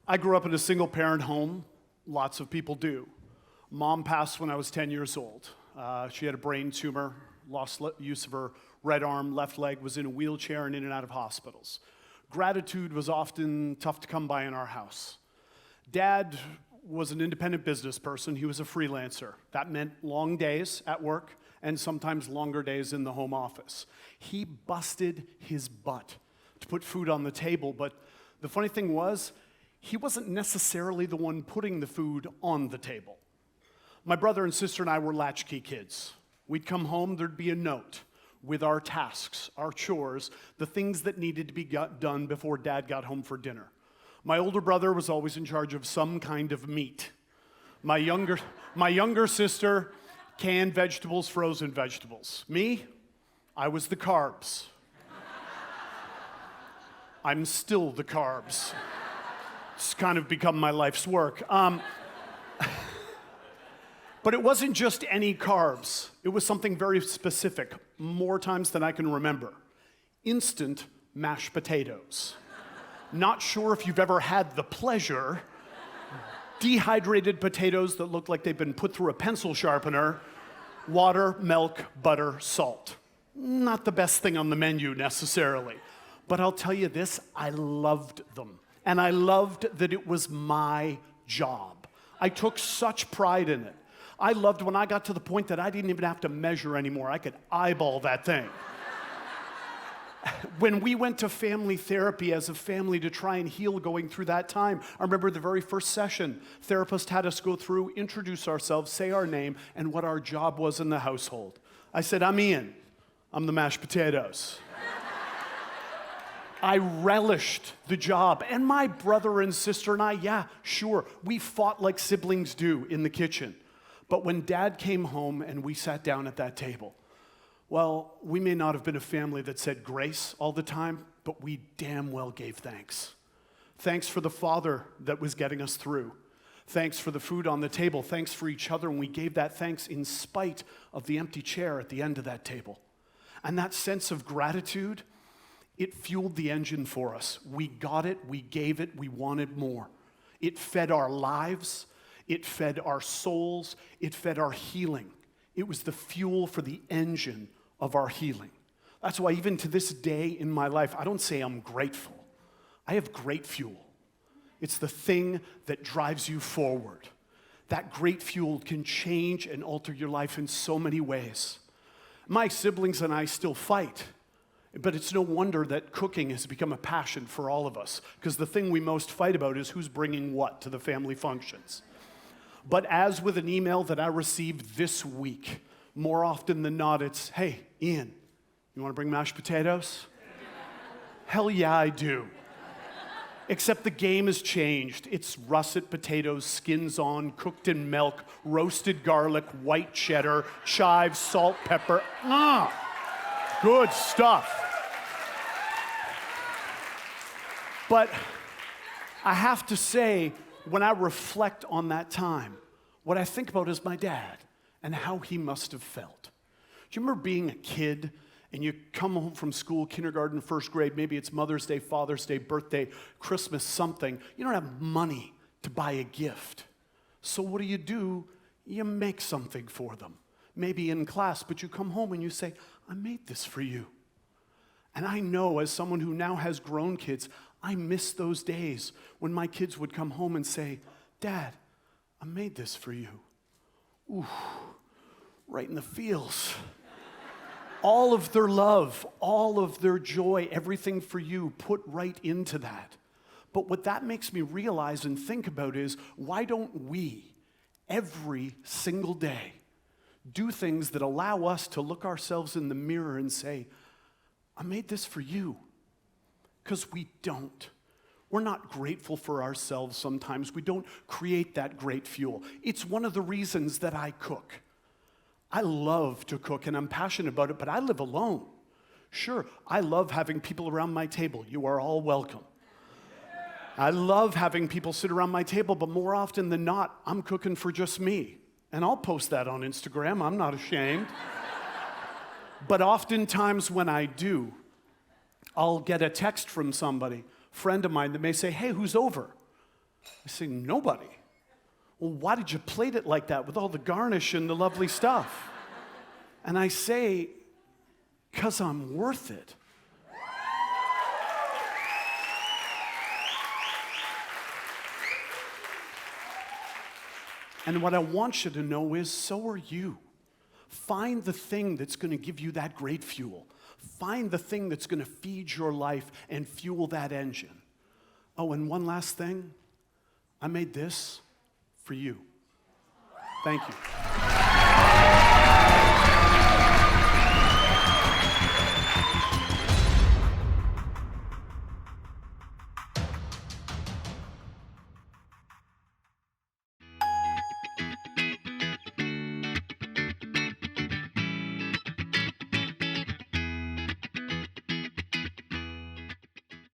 I grew up in a single-parent home. Lots of people do. Mom passed when I was 10 years old. She had a brain tumor, lost use of her right arm, left leg, was in a wheelchair and in and out of hospitals. Gratitude was often tough to come by in our house. Dad was an independent business person. He was a freelancer. That meant long days at work and sometimes longer days in the home office. He busted his butt to put food on the table, but the funny thing was, he wasn't necessarily the one putting the food on the table. My brother and sister and I were Latchkey Kids. We'd come home, there'd be a note with our tasks, our chores, the things that needed to be done before Dad got home for dinner. My older brother was always in charge of some kind of meat. My younger sister, canned vegetables, frozen vegetables. Me, I was the carbs. I'm still the carbs. It's kind of become my life's work. But it wasn't just any carbs. It was something very specific, more times than I can remember. Instant mashed potatoes. Not sure if you've ever had the pleasure. Dehydrated potatoes that look like they've been put through a pencil sharpener. Water, milk, butter, salt. Not the best thing on the menu necessarily. But I'll tell you this, I loved them. And I loved that it was my job. I took such pride in it. I loved when I got to the point that I didn't even have to measure anymore. I could eyeball that thing. When we went to family therapy as a family to try and heal going through that time, I remember the very first session, therapist had us go through, introduce ourselves, say our name, and what our job was in the household. I said, I'm Ian. I'm the mashed potatoes. I relished the job. And my brother and sister and I, yeah, sure, we fought like siblings do in the kitchen. But when Dad came home and we sat down at that table, well, we may not have been a family that said grace all the time, but we damn well gave thanks. Thanks for the Father that was getting us through. Thanks for the food on the table. Thanks for each other. And we gave that thanks in spite of the empty chair at the end of that table. And that sense of gratitude, it fueled the engine for us. We got it, we gave it, we wanted more. It fed our lives, it fed our souls, it fed our healing. It was the fuel for the engine of our healing. That's why even to this day in my life, I don't say I'm grateful. I have great fuel. It's the thing that drives you forward. That great fuel can change and alter your life in so many ways. My siblings and I still fight. But it's no wonder that cooking has become a passion for all of us, because the thing we most fight about is who's bringing what to the family functions. But as with an email that I received this week, more often than not, it's, hey, Ian, you want to bring mashed potatoes? Hell yeah, I do. Except the game has changed. It's russet potatoes, skins on, cooked in milk, roasted garlic, white cheddar, chives, salt, pepper. Good stuff. But I have to say, when I reflect on that time, what I think about is my dad and how he must have felt. Do you remember being a kid and you come home from school, kindergarten, first grade, maybe it's Mother's Day, Father's Day, birthday, Christmas, something. You don't have money to buy a gift. So what do? You make something for them. Maybe in class, but you come home and you say, I made this for you. And I know as someone who now has grown kids, I miss those days when my kids would come home and say, Dad, I made this for you. Ooh, right in the feels. All of their love, all of their joy, everything for you, put right into that. But what that makes me realize and think about is, why don't we, every single day, do things that allow us to look ourselves in the mirror and say, I made this for you? Because we don't. We're not grateful for ourselves sometimes. We don't create that great fuel. It's one of the reasons that I cook. I love to cook and I'm passionate about it, but I live alone. Sure, I love having people around my table. You are all welcome. I love having people sit around my table, but more often than not, I'm cooking for just me. And I'll post that on Instagram. I'm not ashamed. But oftentimes when I do, I'll get a text from somebody, friend of mine, that may say, hey, who's over? I say, nobody. Well, why did you plate it like that with all the garnish and the lovely stuff? And I say, because I'm worth it. And what I want you to know is, so are you. Find the thing that's going to give you that great fuel. Find the thing that's going to feed your life and fuel that engine. Oh, and one last thing. I made this for you. Thank you.